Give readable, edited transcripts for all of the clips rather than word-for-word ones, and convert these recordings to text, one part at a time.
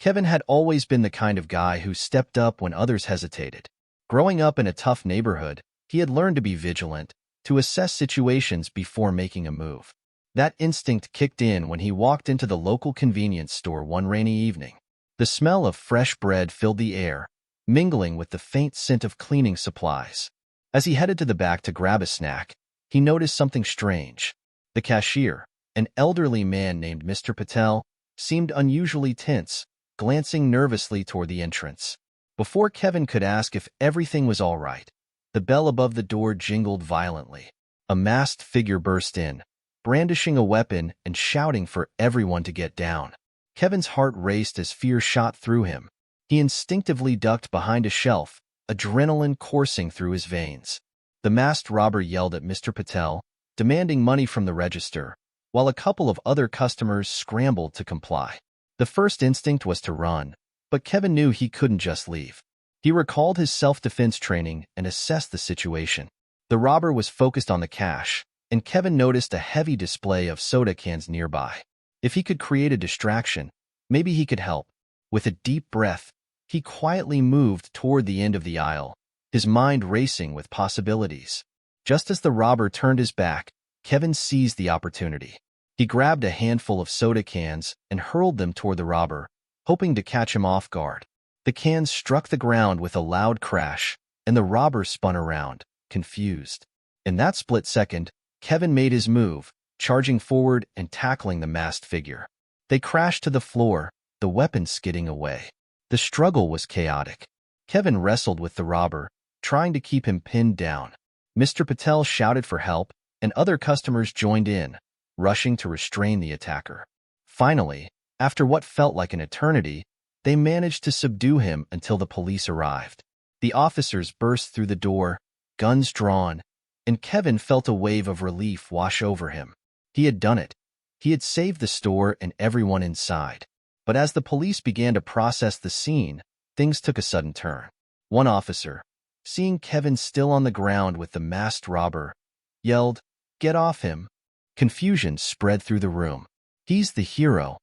Kevin had always been the kind of guy who stepped up when others hesitated. Growing up in a tough neighborhood, he had learned to be vigilant, to assess situations before making a move. That instinct kicked in when he walked into the local convenience store one rainy evening. The smell of fresh bread filled the air, mingling with the faint scent of cleaning supplies. As he headed to the back to grab a snack, he noticed something strange. The cashier, an elderly man named Mr. Patel, seemed unusually tense, glancing nervously toward the entrance. Before Kevin could ask if everything was all right, the bell above the door jingled violently. A masked figure burst in, brandishing a weapon and shouting for everyone to get down. Kevin's heart raced as fear shot through him. He instinctively ducked behind a shelf, adrenaline coursing through his veins. The masked robber yelled at Mr. Patel, demanding money from the register, while a couple of other customers scrambled to comply. The first instinct was to run, but Kevin knew he couldn't just leave. He recalled his self-defense training and assessed the situation. The robber was focused on the cash, and Kevin noticed a heavy display of soda cans nearby. If he could create a distraction, maybe he could help. With a deep breath, he quietly moved toward the end of the aisle, his mind racing with possibilities. Just as the robber turned his back, Kevin seized the opportunity. He grabbed a handful of soda cans and hurled them toward the robber, hoping to catch him off guard. The cans struck the ground with a loud crash, and the robber spun around, confused. In that split second, Kevin made his move, charging forward and tackling the masked figure. They crashed to the floor, the weapon skidding away. The struggle was chaotic. Kevin wrestled with the robber, trying to keep him pinned down. Mr. Patel shouted for help, and other customers joined in, rushing to restrain the attacker. Finally, after what felt like an eternity, they managed to subdue him until the police arrived. The officers burst through the door, guns drawn, and Kevin felt a wave of relief wash over him. He had done it. He had saved the store and everyone inside. But as the police began to process the scene, things took a sudden turn. One officer, seeing Kevin still on the ground with the masked robber, yelled, "Get off him!" Confusion spread through the room. "He's the hero,"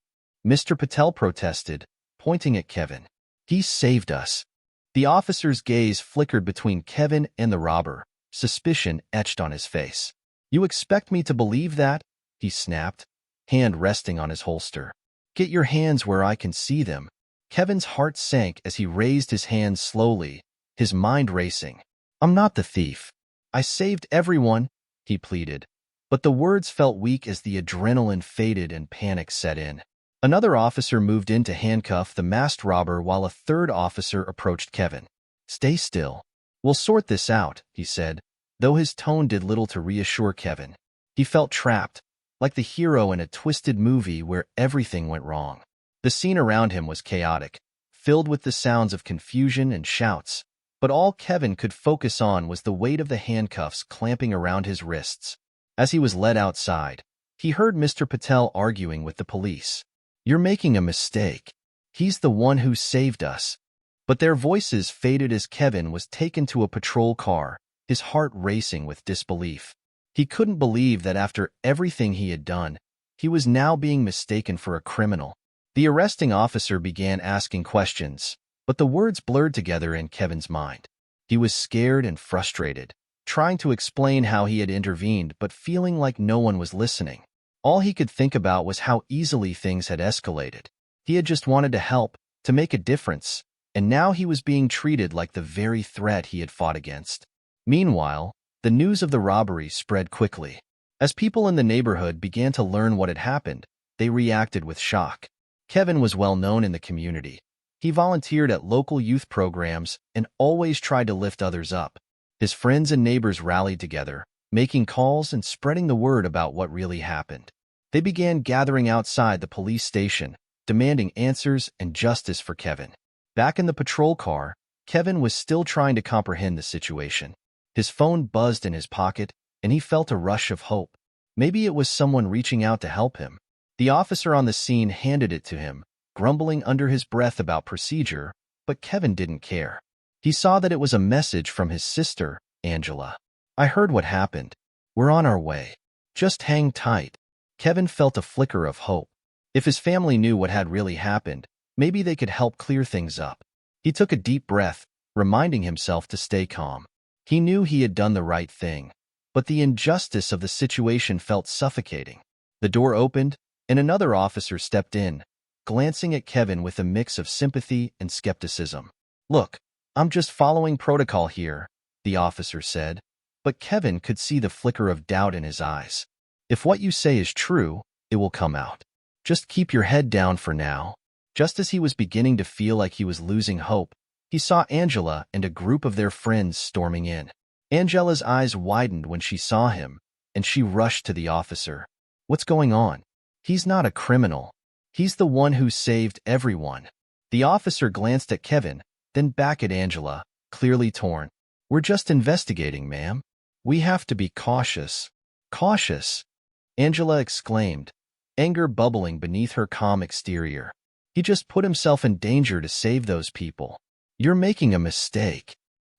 Mr. Patel protested, pointing at Kevin. "He saved us." The officer's gaze flickered between Kevin and the robber, suspicion etched on his face. "You expect me to believe that?" he snapped, hand resting on his holster. "Get your hands where I can see them." Kevin's heart sank as he raised his hands slowly, his mind racing. "I'm not the thief. I saved everyone," he pleaded. But the words felt weak as the adrenaline faded and panic set in. Another officer moved in to handcuff the masked robber while a third officer approached Kevin. "Stay still. We'll sort this out," he said, though his tone did little to reassure Kevin. He felt trapped, like the hero in a twisted movie where everything went wrong. The scene around him was chaotic, filled with the sounds of confusion and shouts, but all Kevin could focus on was the weight of the handcuffs clamping around his wrists. As he was led outside, he heard Mr. Patel arguing with the police. "You're making a mistake. He's the one who saved us." But their voices faded as Kevin was taken to a patrol car, his heart racing with disbelief. He couldn't believe that after everything he had done, he was now being mistaken for a criminal. The arresting officer began asking questions, but the words blurred together in Kevin's mind. He was scared and frustrated, trying to explain how he had intervened but feeling like no one was listening. All he could think about was how easily things had escalated. He had just wanted to help, to make a difference, and now he was being treated like the very threat he had fought against. Meanwhile, the news of the robbery spread quickly. As people in the neighborhood began to learn what had happened, they reacted with shock. Kevin was well known in the community. He volunteered at local youth programs and always tried to lift others up. His friends and neighbors rallied together, making calls and spreading the word about what really happened. They began gathering outside the police station, demanding answers and justice for Kevin. Back in the patrol car, Kevin was still trying to comprehend the situation. His phone buzzed in his pocket, and he felt a rush of hope. Maybe it was someone reaching out to help him. The officer on the scene handed it to him, grumbling under his breath about procedure, but Kevin didn't care. He saw that it was a message from his sister, Angela. "I heard what happened. We're on our way. Just hang tight." Kevin felt a flicker of hope. If his family knew what had really happened, Maybe they could help clear things up. He took a deep breath, reminding himself to stay calm. He knew he had done the right thing, but the injustice of the situation felt suffocating. The door opened, and another officer stepped in, glancing at Kevin with a mix of sympathy and skepticism. "Look, I'm just following protocol here," the officer said, but Kevin could see the flicker of doubt in his eyes. "If what you say is true, it will come out. Just keep your head down for now." Just as he was beginning to feel like he was losing hope, he saw Angela and a group of their friends storming in. Angela's eyes widened when she saw him, and she rushed to the officer. "What's going on?" "He's not a criminal. He's the one who saved everyone." The officer glanced at Kevin, then back at Angela, clearly torn. "We're just investigating, ma'am. We have to be cautious." "Cautious?" Angela exclaimed, anger bubbling beneath her calm exterior. "He just put himself in danger to save those people. You're making a mistake."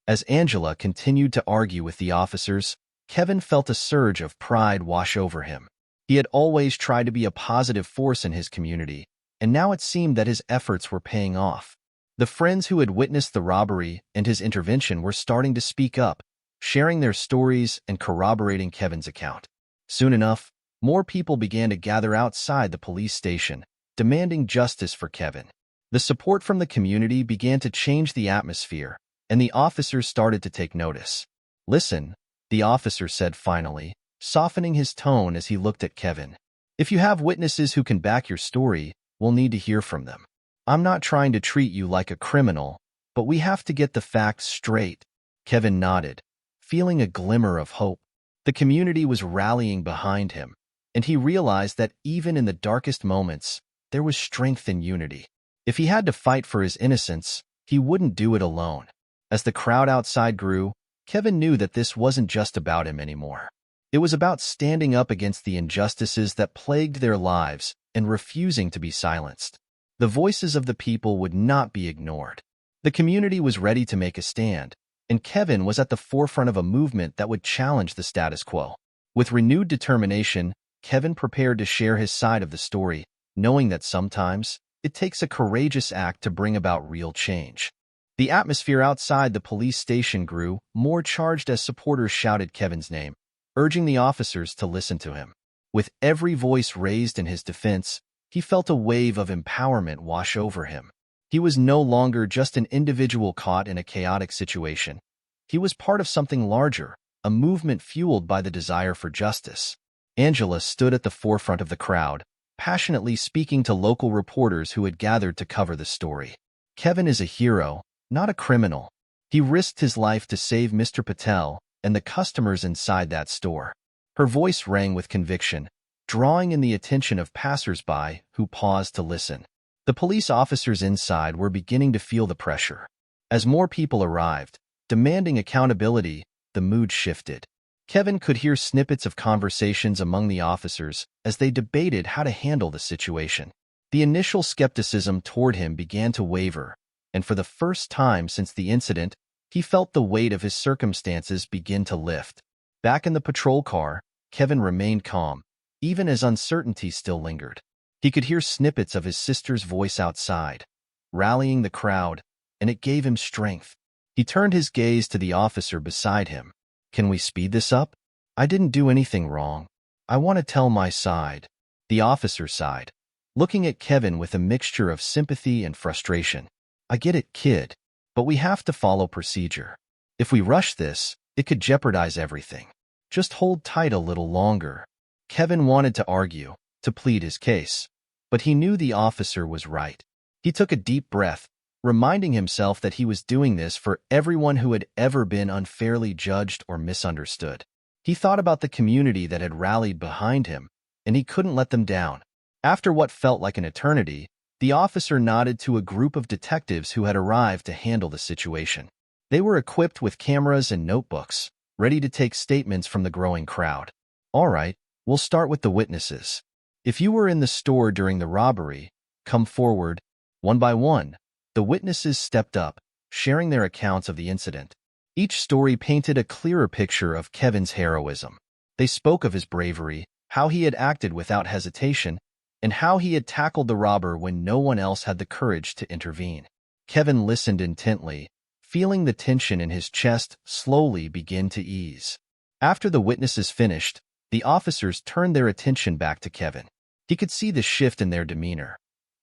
As Angela continued to argue with the officers, Kevin felt a surge of pride wash over him. He had always tried to be a positive force in his community, and now it seemed that his efforts were paying off. The friends who had witnessed the robbery and his intervention were starting to speak up, sharing their stories and corroborating Kevin's account. Soon enough, more people began to gather outside the police station, demanding justice for Kevin. The support from the community began to change the atmosphere, and the officers started to take notice. "Listen," the officer said finally, softening his tone as he looked at Kevin. "If you have witnesses who can back your story, we'll need to hear from them. I'm not trying to treat you like a criminal, but we have to get the facts straight." Kevin nodded, feeling a glimmer of hope. The community was rallying behind him, and he realized that even in the darkest moments, there was strength in unity. If he had to fight for his innocence, he wouldn't do it alone. As the crowd outside grew, Kevin knew that this wasn't just about him anymore. It was about standing up against the injustices that plagued their lives and refusing to be silenced. The voices of the people would not be ignored. The community was ready to make a stand, and Kevin was at the forefront of a movement that would challenge the status quo. With renewed determination, Kevin prepared to share his side of the story, knowing that sometimes it takes a courageous act to bring about real change. The atmosphere outside the police station grew more charged as supporters shouted Kevin's name, urging the officers to listen to him. With every voice raised in his defense, he felt a wave of empowerment wash over him. He was no longer just an individual caught in a chaotic situation. He was part of something larger, a movement fueled by the desire for justice. Angela stood at the forefront of the crowd, passionately speaking to local reporters who had gathered to cover the story. "Kevin is a hero, not a criminal. He risked his life to save Mr. Patel and the customers inside that store." Her voice rang with conviction, drawing in the attention of passers-by who paused to listen. The police officers inside were beginning to feel the pressure. As more people arrived, demanding accountability, the mood shifted. Kevin could hear snippets of conversations among the officers as they debated how to handle the situation. The initial skepticism toward him began to waver, and for the first time since the incident, he felt the weight of his circumstances begin to lift. Back in the patrol car, Kevin remained calm, even as uncertainty still lingered. He could hear snippets of his sister's voice outside, rallying the crowd, and it gave him strength. He turned his gaze to the officer beside him. "Can we speed this up? I didn't do anything wrong. I want to tell my side." The officer sighed, looking at Kevin with a mixture of sympathy and frustration. "I get it, kid, but we have to follow procedure. If we rush this, it could jeopardize everything. Just hold tight a little longer." Kevin wanted to argue, to plead his case, but he knew the officer was right. He took a deep breath, reminding himself that he was doing this for everyone who had ever been unfairly judged or misunderstood. He thought about the community that had rallied behind him, and he couldn't let them down. After what felt like an eternity, the officer nodded to a group of detectives who had arrived to handle the situation. They were equipped with cameras and notebooks, ready to take statements from the growing crowd. "All right, we'll start with the witnesses. If you were in the store during the robbery, come forward." One by one, the witnesses stepped up, sharing their accounts of the incident. Each story painted a clearer picture of Kevin's heroism. They spoke of his bravery, how he had acted without hesitation, and how he had tackled the robber when no one else had the courage to intervene. Kevin listened intently, feeling the tension in his chest slowly begin to ease. After the witnesses finished, the officers turned their attention back to Kevin. He could see the shift in their demeanor.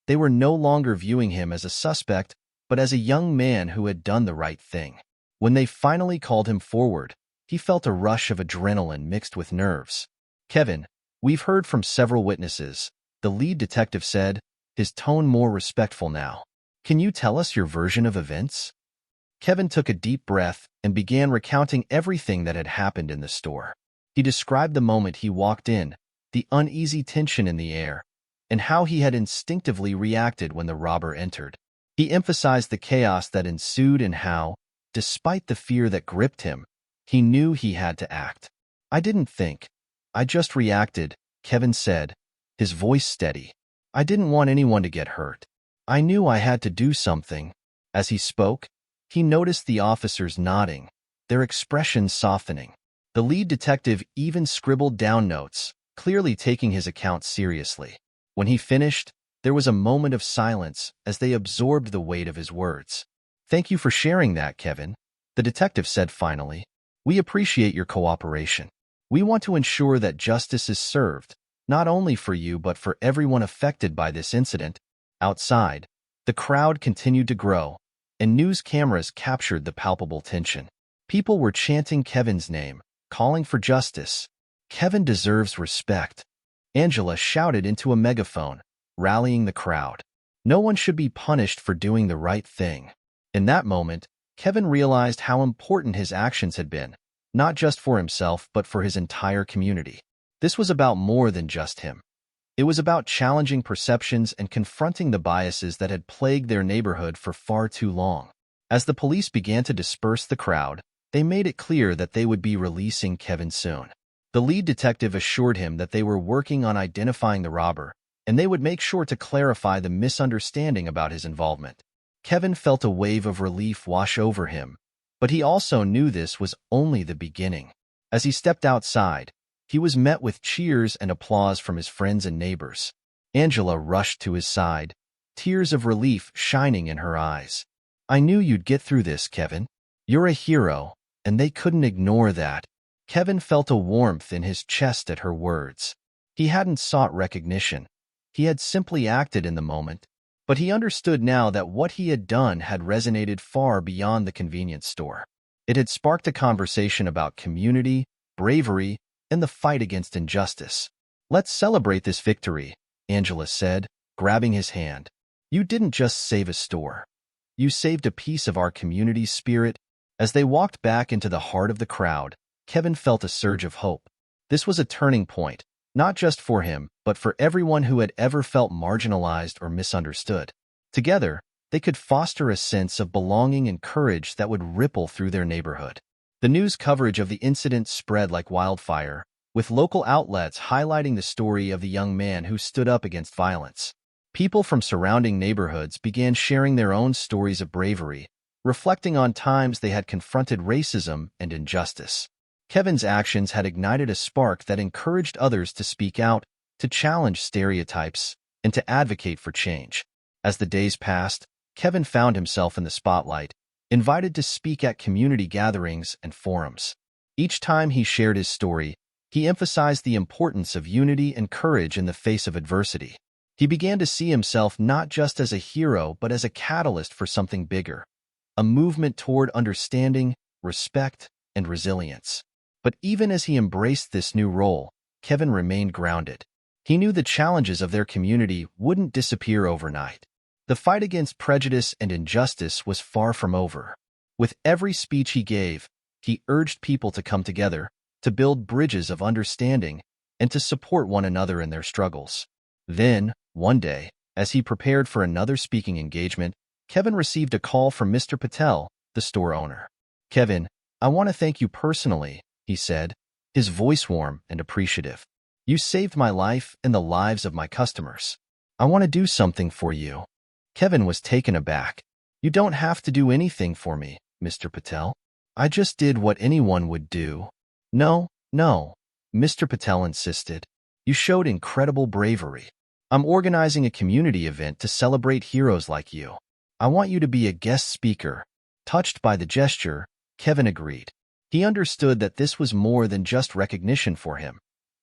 They were no longer viewing him as a suspect, but as a young man who had done the right thing. When they finally called him forward, he felt a rush of adrenaline mixed with nerves. "Kevin, we've heard from several witnesses," the lead detective said, his tone more respectful now. "Can you tell us your version of events?" Kevin took a deep breath and began recounting everything that had happened in the store. He described the moment he walked in, the uneasy tension in the air, and how he had instinctively reacted when the robber entered. He emphasized the chaos that ensued and how, despite the fear that gripped him, he knew he had to act. "I didn't think. I just reacted," Kevin said, his voice steady. "I didn't want anyone to get hurt. I knew I had to do something." As he spoke, he noticed the officers nodding, their expressions softening. The lead detective even scribbled down notes, clearly taking his account seriously. When he finished, there was a moment of silence as they absorbed the weight of his words. "Thank you for sharing that, Kevin," the detective said finally. "We appreciate your cooperation. We want to ensure that justice is served, not only for you but for everyone affected by this incident." Outside, the crowd continued to grow, and news cameras captured the palpable tension. People were chanting Kevin's name, calling for justice. "Kevin deserves respect," Angela shouted into a megaphone, rallying the crowd. "No one should be punished for doing the right thing." In that moment, Kevin realized how important his actions had been, not just for himself but for his entire community. This was about more than just him. It was about challenging perceptions and confronting the biases that had plagued their neighborhood for far too long. As the police began to disperse the crowd, they made it clear that they would be releasing Kevin soon. The lead detective assured him that they were working on identifying the robber, and they would make sure to clarify the misunderstanding about his involvement. Kevin felt a wave of relief wash over him, but he also knew this was only the beginning. As he stepped outside, he was met with cheers and applause from his friends and neighbors. Angela rushed to his side, tears of relief shining in her eyes. "I knew you'd get through this, Kevin. You're a hero, and they couldn't ignore that." Kevin felt a warmth in his chest at her words. He hadn't sought recognition. He had simply acted in the moment. But he understood now that what he had done had resonated far beyond the convenience store. It had sparked a conversation about community, bravery, and the fight against injustice. "Let's celebrate this victory," Angela said, grabbing his hand. "You didn't just save a store. You saved a piece of our community's spirit." As they walked back into the heart of the crowd, Kevin felt a surge of hope. This was a turning point, not just for him, but for everyone who had ever felt marginalized or misunderstood. Together, they could foster a sense of belonging and courage that would ripple through their neighborhood. The news coverage of the incident spread like wildfire, with local outlets highlighting the story of the young man who stood up against violence. People from surrounding neighborhoods began sharing their own stories of bravery, reflecting on times they had confronted racism and injustice. Kevin's actions had ignited a spark that encouraged others to speak out, to challenge stereotypes, and to advocate for change. As the days passed, Kevin found himself in the spotlight, invited to speak at community gatherings and forums. Each time he shared his story, he emphasized the importance of unity and courage in the face of adversity. He began to see himself not just as a hero but as a catalyst for something bigger, a movement toward understanding, respect, and resilience. But even as he embraced this new role, Kevin remained grounded. He knew the challenges of their community wouldn't disappear overnight. The fight against prejudice and injustice was far from over. With every speech he gave, he urged people to come together, to build bridges of understanding, and to support one another in their struggles. Then, one day, as he prepared for another speaking engagement, Kevin received a call from Mr. Patel, the store owner. "Kevin, I want to thank you personally," he said, his voice warm and appreciative. "You saved my life and the lives of my customers. I want to do something for you." Kevin was taken aback. "You don't have to do anything for me, Mr. Patel. I just did what anyone would do." No, Mr. Patel insisted. "You showed incredible bravery. I'm organizing a community event to celebrate heroes like you. I want you to be a guest speaker." Touched by the gesture, Kevin agreed. He understood that this was more than just recognition for him.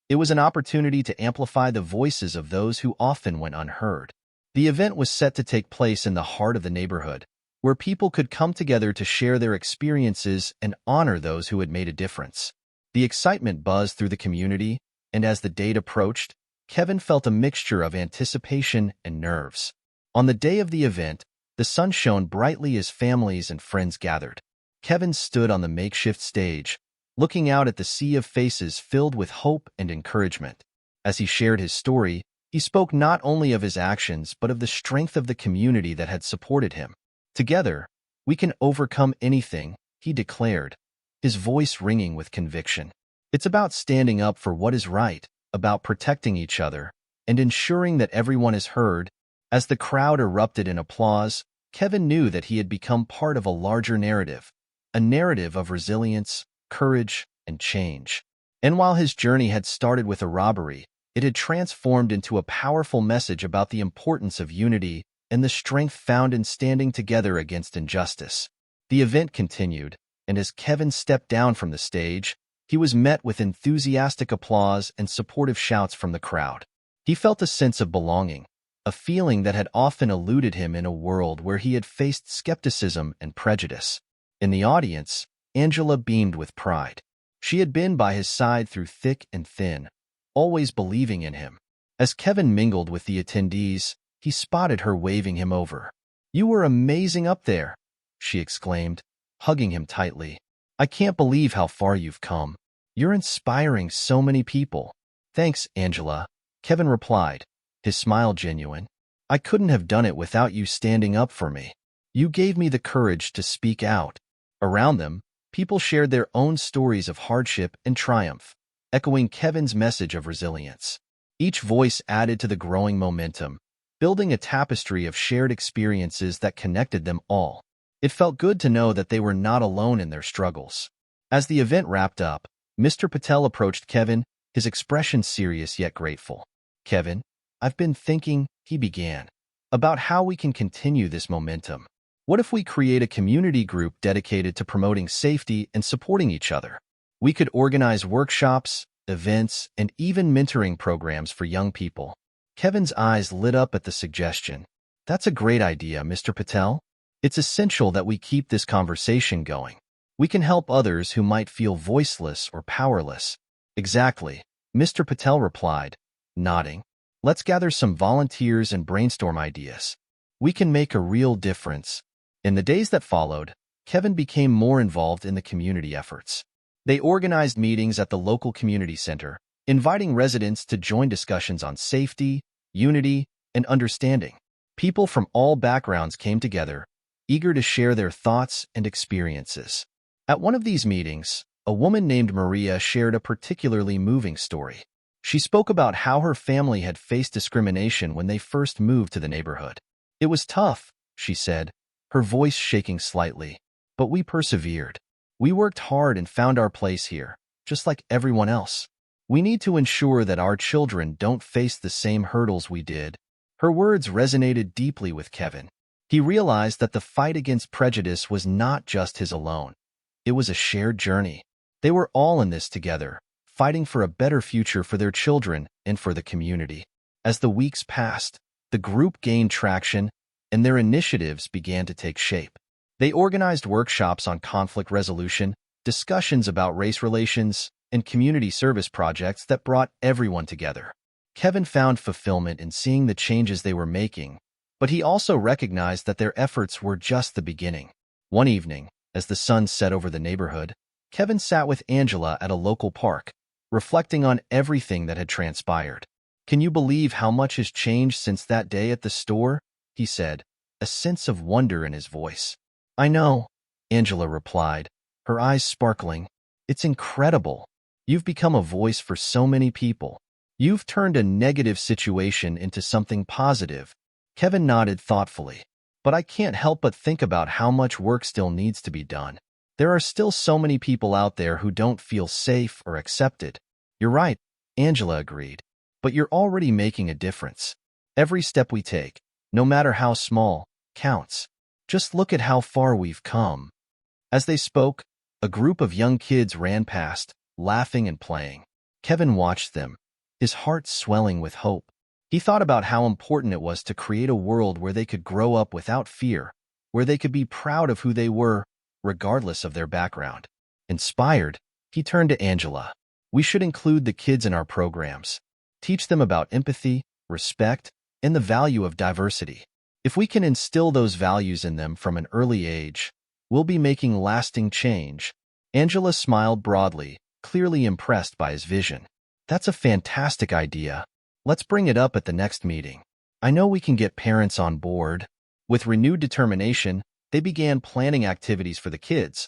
It was an opportunity to amplify the voices of those who often went unheard. The event was set to take place in the heart of the neighborhood, where people could come together to share their experiences and honor those who had made a difference. The excitement buzzed through the community, and as the date approached, Kevin felt a mixture of anticipation and nerves. On the day of the event, the sun shone brightly as families and friends gathered. Kevin stood on the makeshift stage, looking out at the sea of faces filled with hope and encouragement. As he shared his story, he spoke not only of his actions but of the strength of the community that had supported him. "Together, we can overcome anything," he declared, his voice ringing with conviction. "It's about standing up for what is right, about protecting each other, and ensuring that everyone is heard." As the crowd erupted in applause, Kevin knew that he had become part of a larger narrative, a narrative of resilience, courage, and change. And while his journey had started with a robbery, it had transformed into a powerful message about the importance of unity and the strength found in standing together against injustice. The event continued, and as Kevin stepped down from the stage, he was met with enthusiastic applause and supportive shouts from the crowd. He felt a sense of belonging, a feeling that had often eluded him in a world where he had faced skepticism and prejudice. In the audience, Angela beamed with pride. She had been by his side through thick and thin, always believing in him. As Kevin mingled with the attendees, he spotted her waving him over. "You were amazing up there," she exclaimed, hugging him tightly. "I can't believe how far you've come. You're inspiring so many people." "Thanks, Angela," Kevin replied, his smile genuine. "I couldn't have done it without you standing up for me. You gave me the courage to speak out." Around them, people shared their own stories of hardship and triumph, echoing Kevin's message of resilience. Each voice added to the growing momentum, building a tapestry of shared experiences that connected them all. It felt good to know that they were not alone in their struggles. As the event wrapped up, Mr. Patel approached Kevin, his expression serious yet grateful. "Kevin, I've been thinking," he began, "about how we can continue this momentum. What if we create a community group dedicated to promoting safety and supporting each other? We could organize workshops, events, and even mentoring programs for young people." Kevin's eyes lit up at the suggestion. "That's a great idea, Mr. Patel. It's essential that we keep this conversation going. We can help others who might feel voiceless or powerless." "Exactly," Mr. Patel replied, nodding. "Let's gather some volunteers and brainstorm ideas. We can make a real difference." In the days that followed, Kevin became more involved in the community efforts. They organized meetings at the local community center, inviting residents to join discussions on safety, unity, and understanding. People from all backgrounds came together, eager to share their thoughts and experiences. At one of these meetings, a woman named Maria shared a particularly moving story. She spoke about how her family had faced discrimination when they first moved to the neighborhood. "It was tough," she said, her voice shaking slightly, "but we persevered. We worked hard and found our place here, just like everyone else. We need to ensure that our children don't face the same hurdles we did." Her words resonated deeply with Kevin. He realized that the fight against prejudice was not just his alone. It was a shared journey. They were all in this together, fighting for a better future for their children and for the community. As the weeks passed, the group gained traction, and their initiatives began to take shape. They organized workshops on conflict resolution, discussions about race relations, and community service projects that brought everyone together. Kevin found fulfillment in seeing the changes they were making, but he also recognized that their efforts were just the beginning. One evening, as the sun set over the neighborhood, Kevin sat with Angela at a local park, reflecting on everything that had transpired. "Can you believe how much has changed since that day at the store?" he said, a sense of wonder in his voice. "I know," Angela replied, her eyes sparkling. "It's incredible. You've become a voice for so many people. You've turned a negative situation into something positive." Kevin nodded thoughtfully. "But I can't help but think about how much work still needs to be done. There are still so many people out there who don't feel safe or accepted." "You're right," Angela agreed. "But you're already making a difference. Every step we take, no matter how small, counts. Just look at how far we've come." As they spoke, a group of young kids ran past, laughing and playing. Kevin watched them, his heart swelling with hope. He thought about how important it was to create a world where they could grow up without fear, where they could be proud of who they were, regardless of their background. Inspired, he turned to Angela. "We should include the kids in our programs. Teach them about empathy, respect, and the value of diversity. If we can instill those values in them from an early age, we'll be making lasting change." Angela smiled broadly, clearly impressed by his vision. "That's a fantastic idea. Let's bring it up at the next meeting. I know we can get parents on board." With renewed determination, they began planning activities for the kids.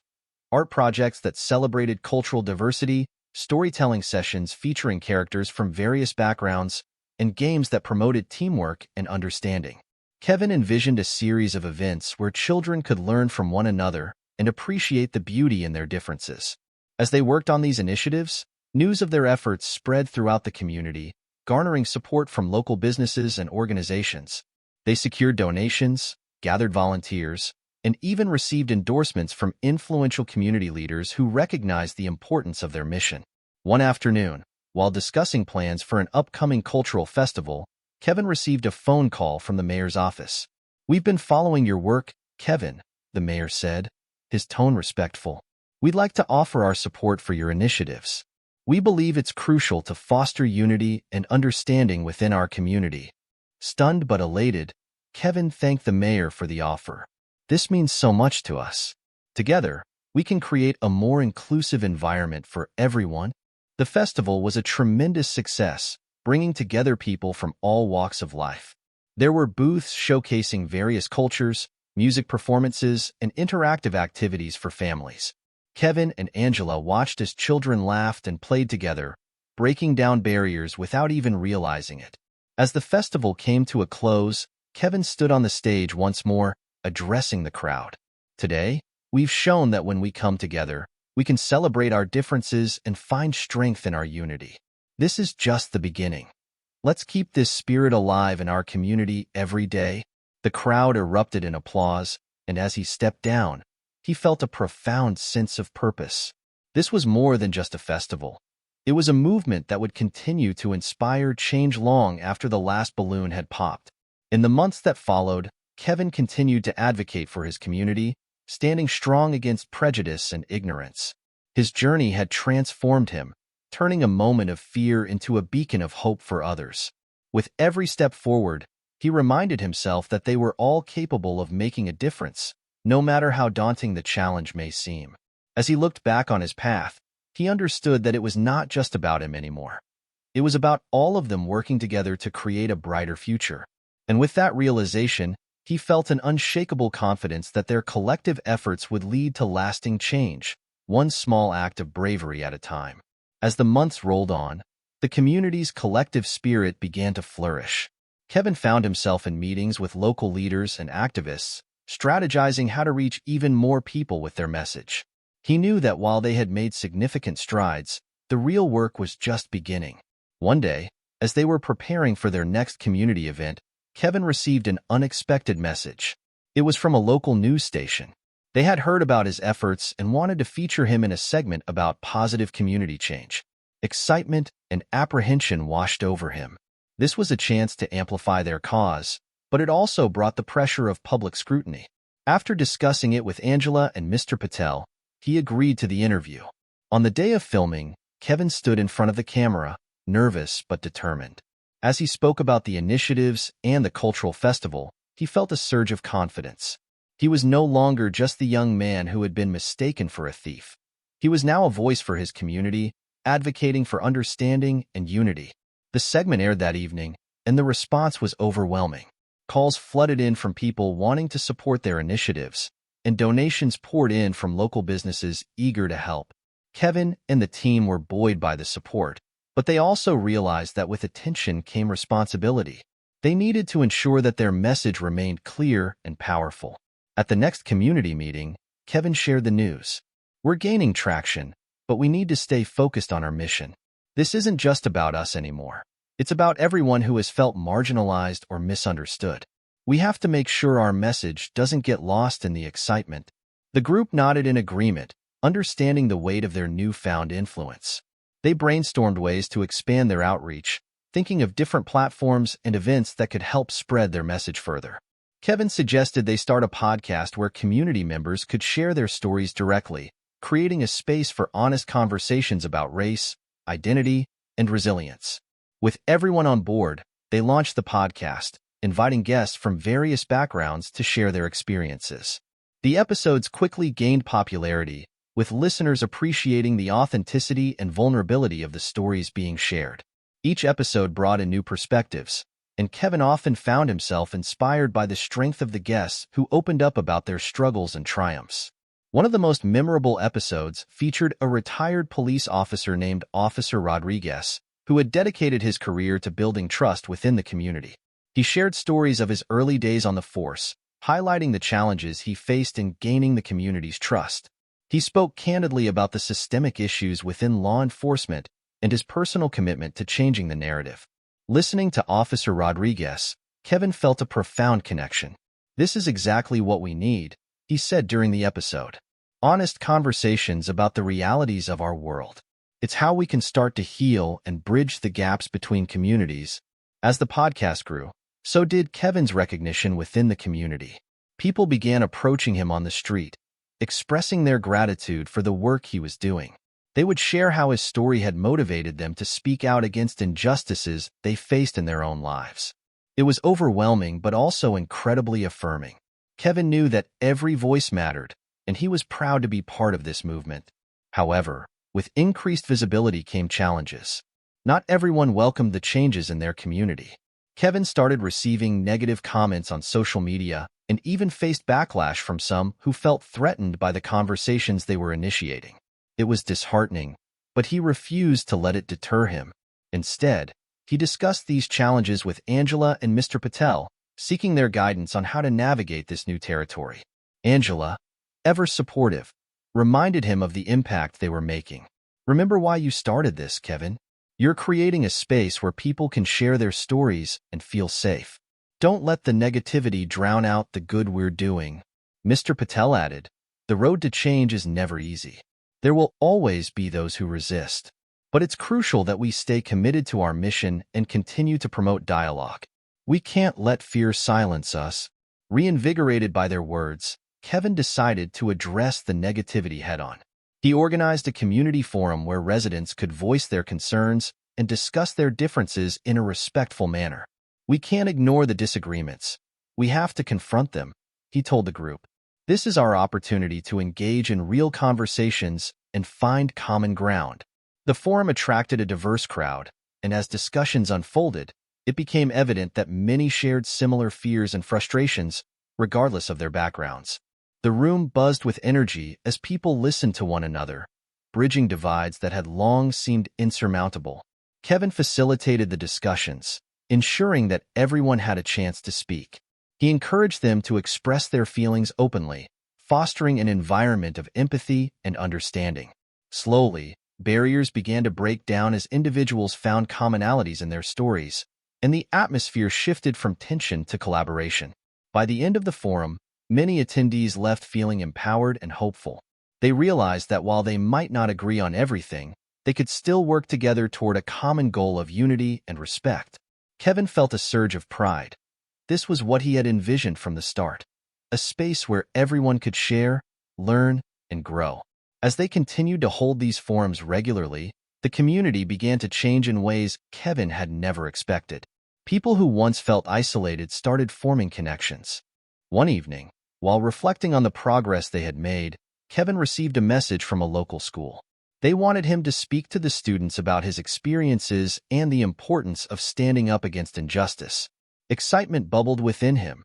Art projects that celebrated cultural diversity, storytelling sessions featuring characters from various backgrounds, and games that promoted teamwork and understanding. Kevin envisioned a series of events where children could learn from one another and appreciate the beauty in their differences. As they worked on these initiatives, news of their efforts spread throughout the community, garnering support from local businesses and organizations. They secured donations, gathered volunteers, and even received endorsements from influential community leaders who recognized the importance of their mission. One afternoon, while discussing plans for an upcoming cultural festival, Kevin received a phone call from the mayor's office. "We've been following your work, Kevin," the mayor said, his tone respectful. "We'd like to offer our support for your initiatives. We believe it's crucial to foster unity and understanding within our community." Stunned but elated, Kevin thanked the mayor for the offer. "This means so much to us. Together, we can create a more inclusive environment for everyone." The festival was a tremendous success, bringing together people from all walks of life. There were booths showcasing various cultures, music performances, and interactive activities for families. Kevin and Angela watched as children laughed and played together, breaking down barriers without even realizing it. As the festival came to a close, Kevin stood on the stage once more, addressing the crowd. "Today, we've shown that when we come together, we can celebrate our differences and find strength in our unity. This is just the beginning. Let's keep this spirit alive in our community every day." The crowd erupted in applause, and as he stepped down, he felt a profound sense of purpose. This was more than just a festival. It was a movement that would continue to inspire change long after the last balloon had popped. In the months that followed, Kevin continued to advocate for his community, standing strong against prejudice and ignorance. His journey had transformed him, turning a moment of fear into a beacon of hope for others. With every step forward, he reminded himself that they were all capable of making a difference, no matter how daunting the challenge may seem. As he looked back on his path, he understood that it was not just about him anymore. It was about all of them working together to create a brighter future. And with that realization, he felt an unshakable confidence that their collective efforts would lead to lasting change, one small act of bravery at a time. As the months rolled on, the community's collective spirit began to flourish. Kevin found himself in meetings with local leaders and activists, strategizing how to reach even more people with their message. He knew that while they had made significant strides, the real work was just beginning. One day, as they were preparing for their next community event, Kevin received an unexpected message. It was from a local news station. They had heard about his efforts and wanted to feature him in a segment about positive community change. Excitement and apprehension washed over him. This was a chance to amplify their cause, but it also brought the pressure of public scrutiny. After discussing it with Angela and Mr. Patel, he agreed to the interview. On the day of filming, Kevin stood in front of the camera, nervous but determined. As he spoke about the initiatives and the cultural festival, he felt a surge of confidence. He was no longer just the young man who had been mistaken for a thief. He was now a voice for his community, advocating for understanding and unity. The segment aired that evening, and the response was overwhelming. Calls flooded in from people wanting to support their initiatives, and donations poured in from local businesses eager to help. Kevin and the team were buoyed by the support, but they also realized that with attention came responsibility. They needed to ensure that their message remained clear and powerful. At the next community meeting, Kevin shared the news. "We're gaining traction, but we need to stay focused on our mission. This isn't just about us anymore. It's about everyone who has felt marginalized or misunderstood. We have to make sure our message doesn't get lost in the excitement. The group nodded in agreement, understanding the weight of their newfound influence. They brainstormed ways to expand their outreach, thinking of different platforms and events that could help spread their message further. Kevin suggested they start a podcast where community members could share their stories directly, creating a space for honest conversations about race, identity, and resilience. With everyone on board, they launched the podcast, inviting guests from various backgrounds to share their experiences. The episodes quickly gained popularity, with listeners appreciating the authenticity and vulnerability of the stories being shared. Each episode brought in new perspectives, and Kevin often found himself inspired by the strength of the guests who opened up about their struggles and triumphs. One of the most memorable episodes featured a retired police officer named Officer Rodriguez, who had dedicated his career to building trust within the community. He shared stories of his early days on the force, highlighting the challenges he faced in gaining the community's trust. He spoke candidly about the systemic issues within law enforcement and his personal commitment to changing the narrative. Listening to Officer Rodriguez, Kevin felt a profound connection. "This is exactly what we need," he said during the episode. "Honest conversations about the realities of our world. It's how we can start to heal and bridge the gaps between communities." As the podcast grew, so did Kevin's recognition within the community. People began approaching him on the street, expressing their gratitude for the work he was doing. They would share how his story had motivated them to speak out against injustices they faced in their own lives. It was overwhelming but also incredibly affirming. Kevin knew that every voice mattered, and he was proud to be part of this movement. However, with increased visibility came challenges. Not everyone welcomed the changes in their community. Kevin started receiving negative comments on social media and even faced backlash from some who felt threatened by the conversations they were initiating. It was disheartening, but he refused to let it deter him. Instead, he discussed these challenges with Angela and Mr. Patel, seeking their guidance on how to navigate this new territory. Angela, ever supportive, reminded him of the impact they were making. "Remember why you started this, Kevin? You're creating a space where people can share their stories and feel safe. Don't let the negativity drown out the good we're doing." Mr. Patel added, "The road to change is never easy. There will always be those who resist. But it's crucial that we stay committed to our mission and continue to promote dialogue. We can't let fear silence us." Reinvigorated by their words, Kevin decided to address the negativity head-on. He organized a community forum where residents could voice their concerns and discuss their differences in a respectful manner. "We can't ignore the disagreements. We have to confront them," he told the group. "This is our opportunity to engage in real conversations and find common ground." The forum attracted a diverse crowd, and as discussions unfolded, it became evident that many shared similar fears and frustrations, regardless of their backgrounds. The room buzzed with energy as people listened to one another, bridging divides that had long seemed insurmountable. Kevin facilitated the discussions, ensuring that everyone had a chance to speak. He encouraged them to express their feelings openly, fostering an environment of empathy and understanding. Slowly, barriers began to break down as individuals found commonalities in their stories, and the atmosphere shifted from tension to collaboration. By the end of the forum, many attendees left feeling empowered and hopeful. They realized that while they might not agree on everything, they could still work together toward a common goal of unity and respect. Kevin felt a surge of pride. This was what he had envisioned from the start, a space where everyone could share, learn, and grow. As they continued to hold these forums regularly, the community began to change in ways Kevin had never expected. People who once felt isolated started forming connections. One evening, while reflecting on the progress they had made, Kevin received a message from a local school. They wanted him to speak to the students about his experiences and the importance of standing up against injustice. Excitement bubbled within him.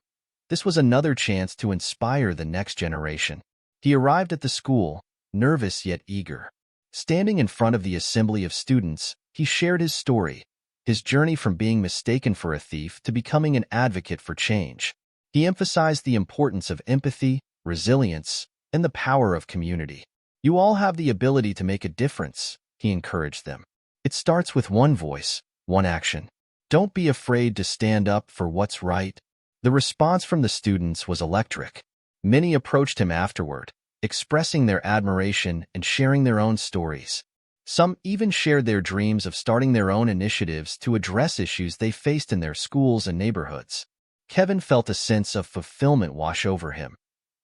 This was another chance to inspire the next generation. He arrived at the school, nervous yet eager. Standing in front of the assembly of students, he shared his story, his journey from being mistaken for a thief to becoming an advocate for change. He emphasized the importance of empathy, resilience, and the power of community. "You all have the ability to make a difference," he encouraged them. "It starts with one voice, one action." Don't be afraid to stand up for what's right. The response from the students was electric. Many approached him afterward, expressing their admiration and sharing their own stories. Some even shared their dreams of starting their own initiatives to address issues they faced in their schools and neighborhoods. Kevin felt a sense of fulfillment wash over him.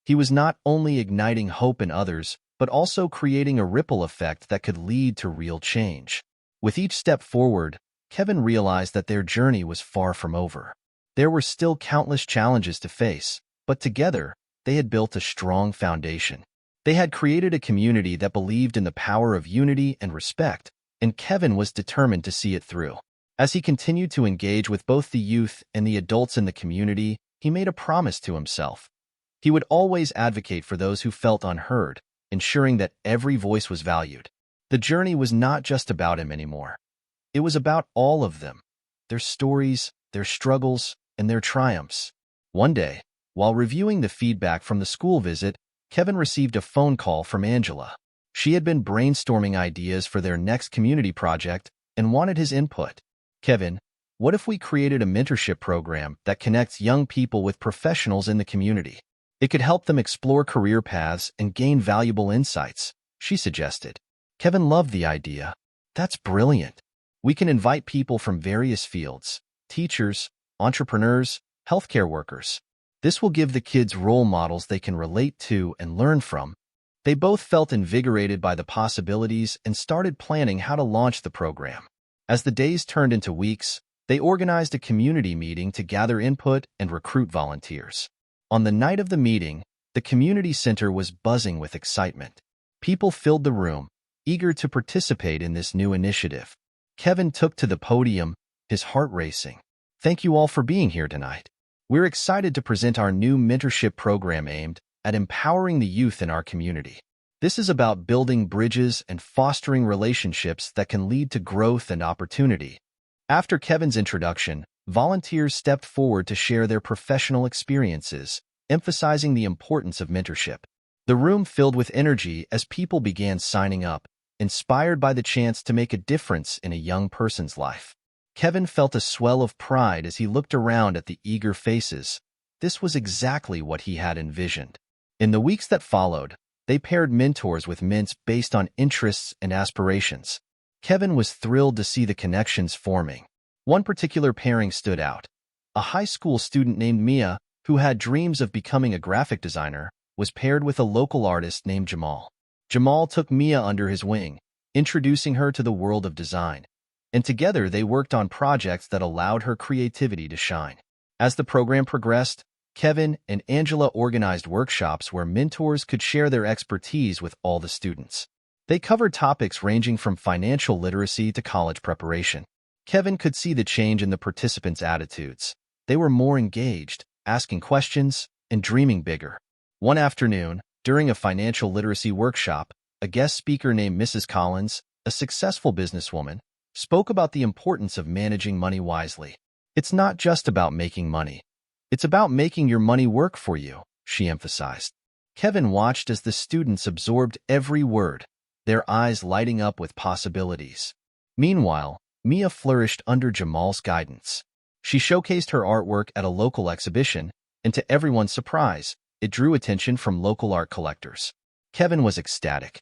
He was not only igniting hope in others, but also creating a ripple effect that could lead to real change. With each step forward, Kevin realized that their journey was far from over. There were still countless challenges to face, but together, they had built a strong foundation. They had created a community that believed in the power of unity and respect, and Kevin was determined to see it through. As he continued to engage with both the youth and the adults in the community, he made a promise to himself. He would always advocate for those who felt unheard, ensuring that every voice was valued. The journey was not just about him anymore. It was about all of them, their stories, their struggles, and their triumphs. One day, while reviewing the feedback from the school visit, Kevin received a phone call from Angela. She had been brainstorming ideas for their next community project and wanted his input. Kevin, what if we created a mentorship program that connects young people with professionals in the community? It could help them explore career paths and gain valuable insights, she suggested. Kevin loved the idea. That's brilliant. We can invite people from various fields, teachers, entrepreneurs, healthcare workers. This will give the kids role models they can relate to and learn from. They both felt invigorated by the possibilities and started planning how to launch the program. As the days turned into weeks, they organized a community meeting to gather input and recruit volunteers. On the night of the meeting, the community center was buzzing with excitement. People filled the room, eager to participate in this new initiative. Kevin took to the podium, his heart racing. Thank you all for being here tonight. We're excited to present our new mentorship program aimed at empowering the youth in our community. This is about building bridges and fostering relationships that can lead to growth and opportunity. After Kevin's introduction, volunteers stepped forward to share their professional experiences, emphasizing the importance of mentorship. The room filled with energy as people began signing up, inspired by the chance to make a difference in a young person's life. Kevin felt a swell of pride as he looked around at the eager faces. This was exactly what he had envisioned. In the weeks that followed, they paired mentors with mints based on interests and aspirations. Kevin was thrilled to see the connections forming. One particular pairing stood out. A high school student named Mia, who had dreams of becoming a graphic designer, was paired with a local artist named Jamal. Jamal took Mia under his wing, introducing her to the world of design. And together they worked on projects that allowed her creativity to shine. As the program progressed, Kevin and Angela organized workshops where mentors could share their expertise with all the students. They covered topics ranging from financial literacy to college preparation. Kevin could see the change in the participants' attitudes. They were more engaged, asking questions, and dreaming bigger. One afternoon, during a financial literacy workshop, a guest speaker named Mrs. Collins, a successful businesswoman, spoke about the importance of managing money wisely. It's not just about making money. It's about making your money work for you, she emphasized. Kevin watched as the students absorbed every word, their eyes lighting up with possibilities. Meanwhile, Mia flourished under Jamal's guidance. She showcased her artwork at a local exhibition, and to everyone's surprise, it drew attention from local art collectors. Kevin was ecstatic.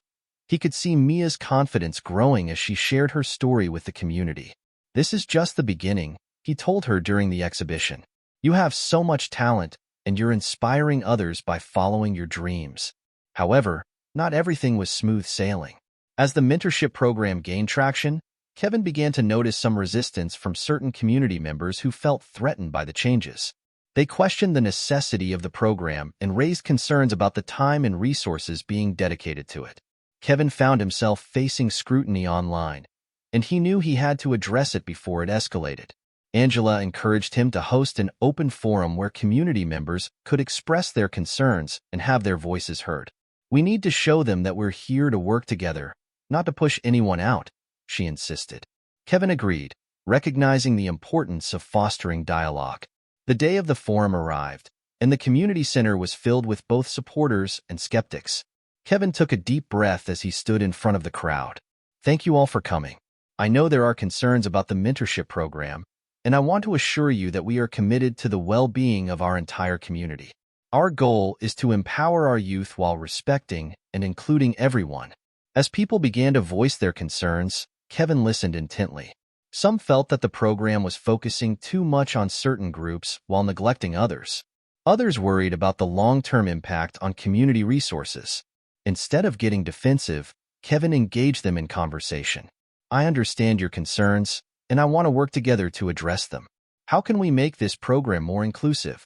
He could see Mia's confidence growing as she shared her story with the community. This is just the beginning, he told her during the exhibition. You have so much talent, and you're inspiring others by following your dreams. However, not everything was smooth sailing. As the mentorship program gained traction, Kevin began to notice some resistance from certain community members who felt threatened by the changes. They questioned the necessity of the program and raised concerns about the time and resources being dedicated to it. Kevin found himself facing scrutiny online, and he knew he had to address it before it escalated. Angela encouraged him to host an open forum where community members could express their concerns and have their voices heard. We need to show them that we're here to work together, not to push anyone out, she insisted. Kevin agreed, recognizing the importance of fostering dialogue. The day of the forum arrived, and the community center was filled with both supporters and skeptics. Kevin took a deep breath as he stood in front of the crowd. Thank you all for coming. I know there are concerns about the mentorship program, and I want to assure you that we are committed to the well-being of our entire community. Our goal is to empower our youth while respecting and including everyone. As people began to voice their concerns, Kevin listened intently. Some felt that the program was focusing too much on certain groups while neglecting others. Others worried about the long-term impact on community resources. Instead of getting defensive, Kevin engaged them in conversation. I understand your concerns, and I want to work together to address them. How can we make this program more inclusive?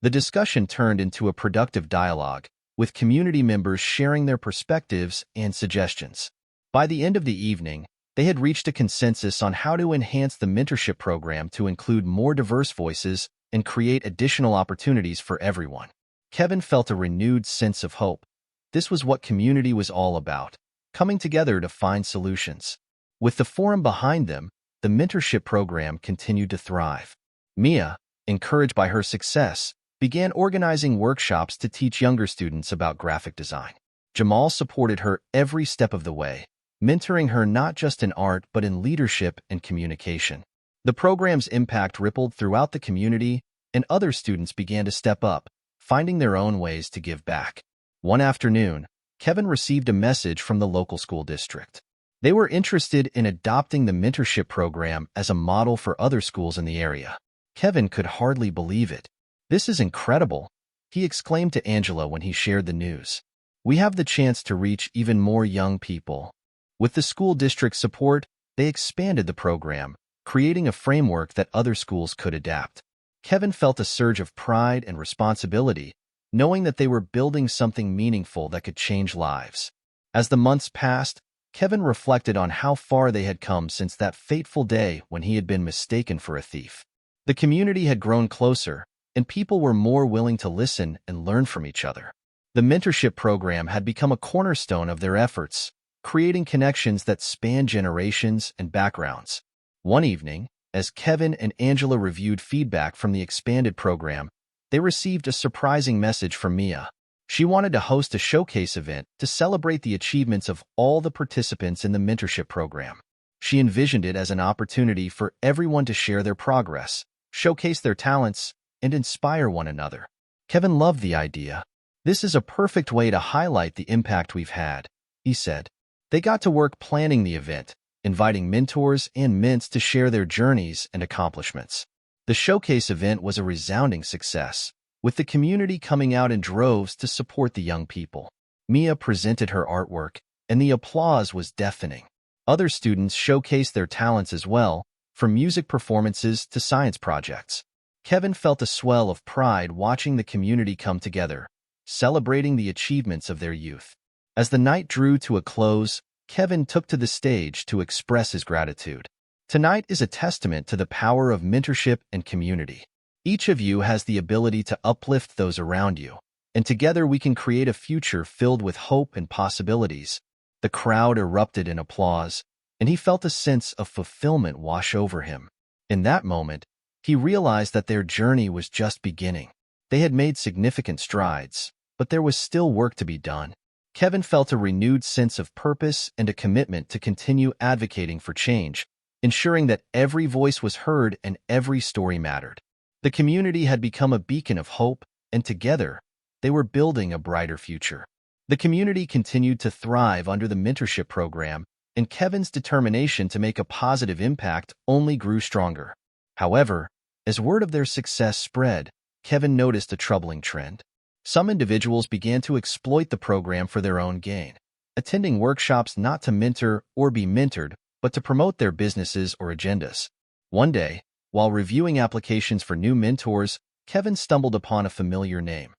The discussion turned into a productive dialogue, with community members sharing their perspectives and suggestions. By the end of the evening, they had reached a consensus on how to enhance the mentorship program to include more diverse voices and create additional opportunities for everyone. Kevin felt a renewed sense of hope. This was what community was all about, coming together to find solutions. With the forum behind them, the mentorship program continued to thrive. Mia, encouraged by her success, began organizing workshops to teach younger students about graphic design. Jamal supported her every step of the way, mentoring her not just in art but in leadership and communication. The program's impact rippled throughout the community, and other students began to step up, finding their own ways to give back. One afternoon, Kevin received a message from the local school district. They were interested in adopting the mentorship program as a model for other schools in the area. Kevin could hardly believe it. "This is incredible," he exclaimed to Angela when he shared the news. "We have the chance to reach even more young people." With the school district's support, they expanded the program, creating a framework that other schools could adapt. Kevin felt a surge of pride and responsibility, knowing that they were building something meaningful that could change lives. As the months passed, Kevin reflected on how far they had come since that fateful day when he had been mistaken for a thief. The community had grown closer, and people were more willing to listen and learn from each other. The mentorship program had become a cornerstone of their efforts, creating connections that spanned generations and backgrounds. One evening, as Kevin and Angela reviewed feedback from the expanded program, they received a surprising message from Mia. She wanted to host a showcase event to celebrate the achievements of all the participants in the mentorship program. She envisioned it as an opportunity for everyone to share their progress, showcase their talents, and inspire one another. Kevin loved the idea. "This is a perfect way to highlight the impact we've had," he said. They got to work planning the event, inviting mentors and mints to share their journeys and accomplishments. The showcase event was a resounding success, with the community coming out in droves to support the young people. Mia presented her artwork, and the applause was deafening. Other students showcased their talents as well, from music performances to science projects. Kevin felt a swell of pride watching the community come together, celebrating the achievements of their youth. As the night drew to a close, Kevin took to the stage to express his gratitude. "Tonight is a testament to the power of mentorship and community. Each of you has the ability to uplift those around you, and together we can create a future filled with hope and possibilities." The crowd erupted in applause, and he felt a sense of fulfillment wash over him. In that moment, he realized that their journey was just beginning. They had made significant strides, but there was still work to be done. Kevin felt a renewed sense of purpose and a commitment to continue advocating for change, ensuring that every voice was heard and every story mattered. The community had become a beacon of hope, and together, they were building a brighter future. The community continued to thrive under the mentorship program, and Kevin's determination to make a positive impact only grew stronger. However, as word of their success spread, Kevin noticed a troubling trend. Some individuals began to exploit the program for their own gain, attending workshops not to mentor or be mentored, but to promote their businesses or agendas. One day, while reviewing applications for new mentors, Kevin stumbled upon a familiar name: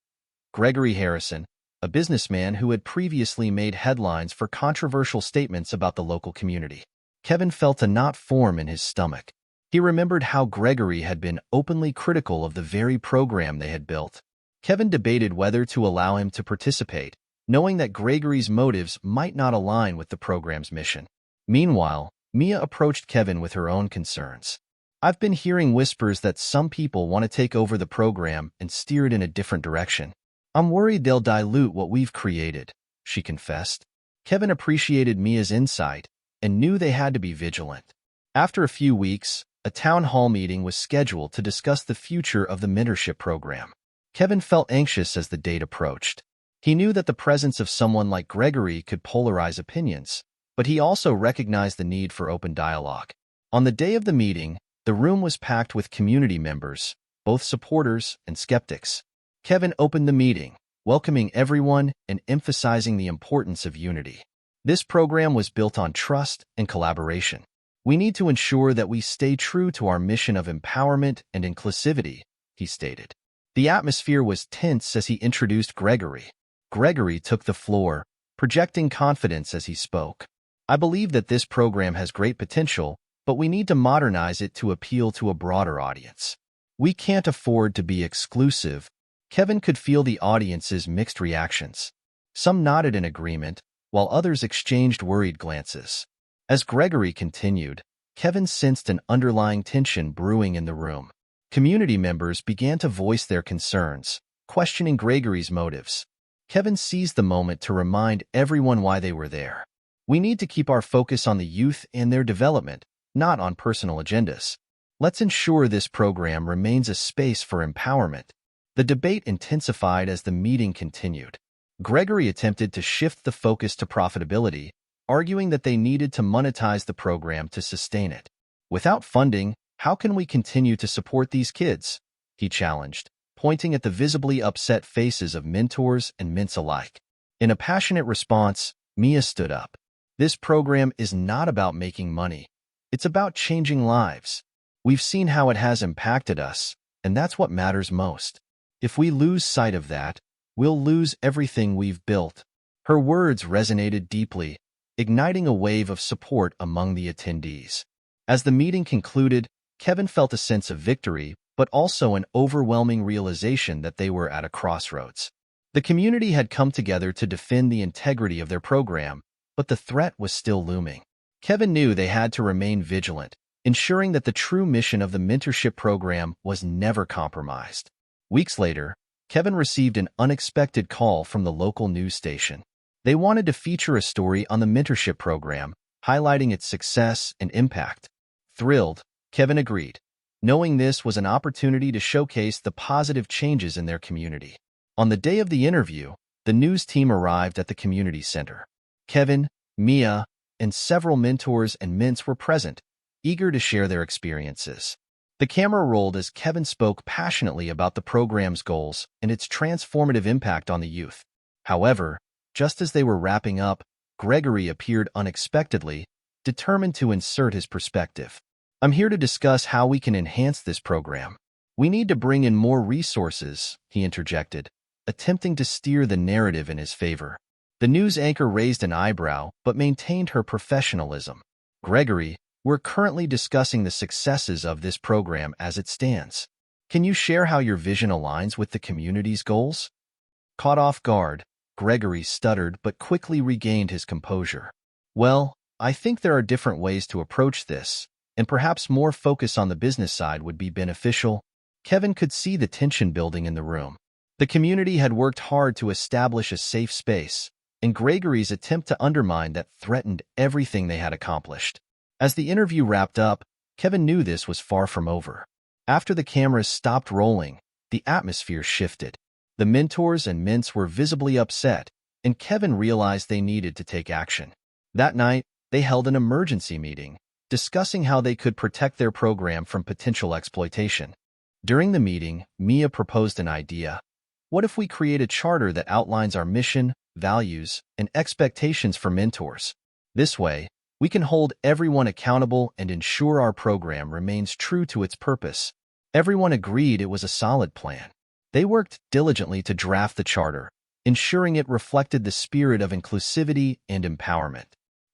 Gregory Harrison, a businessman who had previously made headlines for controversial statements about the local community. Kevin felt a knot form in his stomach. He remembered how Gregory had been openly critical of the very program they had built. Kevin debated whether to allow him to participate, knowing that Gregory's motives might not align with the program's mission. Meanwhile, Mia approached Kevin with her own concerns. "I've been hearing whispers that some people want to take over the program and steer it in a different direction. I'm worried they'll dilute what we've created," she confessed. Kevin appreciated Mia's insight and knew they had to be vigilant. After a few weeks, a town hall meeting was scheduled to discuss the future of the mentorship program. Kevin felt anxious as the date approached. He knew that the presence of someone like Gregory could polarize opinions, but he also recognized the need for open dialogue. On the day of the meeting, the room was packed with community members, both supporters and skeptics. Kevin opened the meeting, welcoming everyone and emphasizing the importance of unity. This program was built on trust and collaboration. We need to ensure that we stay true to our mission of empowerment and inclusivity, he stated. The atmosphere was tense as he introduced Gregory. Gregory took the floor, projecting confidence as he spoke. I believe that this program has great potential, but we need to modernize it to appeal to a broader audience. We can't afford to be exclusive. Kevin could feel the audience's mixed reactions. Some nodded in agreement, while others exchanged worried glances. As Gregory continued, Kevin sensed an underlying tension brewing in the room. Community members began to voice their concerns, questioning Gregory's motives. Kevin seized the moment to remind everyone why they were there. We need to keep our focus on the youth and their development, not on personal agendas. Let's ensure this program remains a space for empowerment. The debate intensified as the meeting continued. Gregory attempted to shift the focus to profitability, arguing that they needed to monetize the program to sustain it. Without funding, how can we continue to support these kids? He challenged, pointing at the visibly upset faces of mentors and mints alike. In a passionate response, Mia stood up. This program is not about making money. It's about changing lives. We've seen how it has impacted us, and that's what matters most. If we lose sight of that, we'll lose everything we've built. Her words resonated deeply, igniting a wave of support among the attendees. As the meeting concluded, Kevin felt a sense of victory, but also an overwhelming realization that they were at a crossroads. The community had come together to defend the integrity of their program, but the threat was still looming. Kevin knew they had to remain vigilant, ensuring that the true mission of the mentorship program was never compromised. Weeks later, Kevin received an unexpected call from the local news station. They wanted to feature a story on the mentorship program, highlighting its success and impact. Thrilled, Kevin agreed, knowing this was an opportunity to showcase the positive changes in their community. On the day of the interview, the news team arrived at the community center. Kevin, Mia, and several mentors and mints were present, eager to share their experiences. The camera rolled as Kevin spoke passionately about the program's goals and its transformative impact on the youth. However, just as they were wrapping up, Gregory appeared unexpectedly, determined to insert his perspective. I'm here to discuss how we can enhance this program. We need to bring in more resources, he interjected, attempting to steer the narrative in his favor. The news anchor raised an eyebrow but maintained her professionalism. Gregory, we're currently discussing the successes of this program as it stands. Can you share how your vision aligns with the community's goals? Caught off guard, Gregory stuttered but quickly regained his composure. Well, I think there are different ways to approach this, and perhaps more focus on the business side would be beneficial. Kevin could see the tension building in the room. The community had worked hard to establish a safe space, and Gregory's attempt to undermine that threatened everything they had accomplished. As the interview wrapped up, Kevin knew this was far from over. After the cameras stopped rolling, the atmosphere shifted. The mentors and mints were visibly upset, and Kevin realized they needed to take action. That night, they held an emergency meeting, discussing how they could protect their program from potential exploitation. During the meeting, Mia proposed an idea. What if we create a charter that outlines our mission, values, and expectations for mentors? This way, we can hold everyone accountable and ensure our program remains true to its purpose. Everyone agreed it was a solid plan. They worked diligently to draft the charter, ensuring it reflected the spirit of inclusivity and empowerment.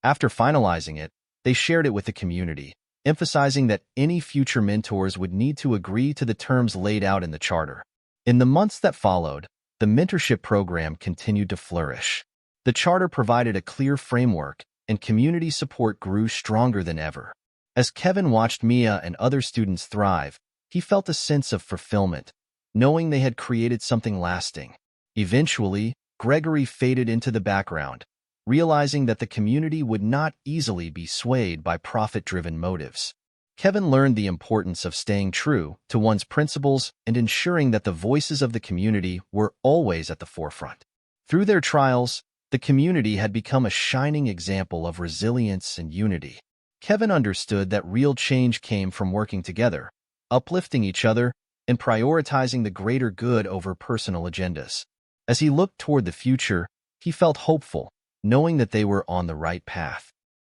After finalizing it, they shared it with the community, emphasizing that any future mentors would need to agree to the terms laid out in the charter. In the months that followed, the mentorship program continued to flourish. The charter provided a clear framework, and community support grew stronger than ever. As Kevin watched Mia and other students thrive, he felt a sense of fulfillment, knowing they had created something lasting. Eventually, Gregory faded into the background, realizing that the community would not easily be swayed by profit-driven motives. Kevin learned the importance of staying true to one's principles and ensuring that the voices of the community were always at the forefront. Through their trials, the community had become a shining example of resilience and unity. Kevin understood that real change came from working together, uplifting each other, and prioritizing the greater good over personal agendas. As he looked toward the future, he felt hopeful, knowing that they were on the right path.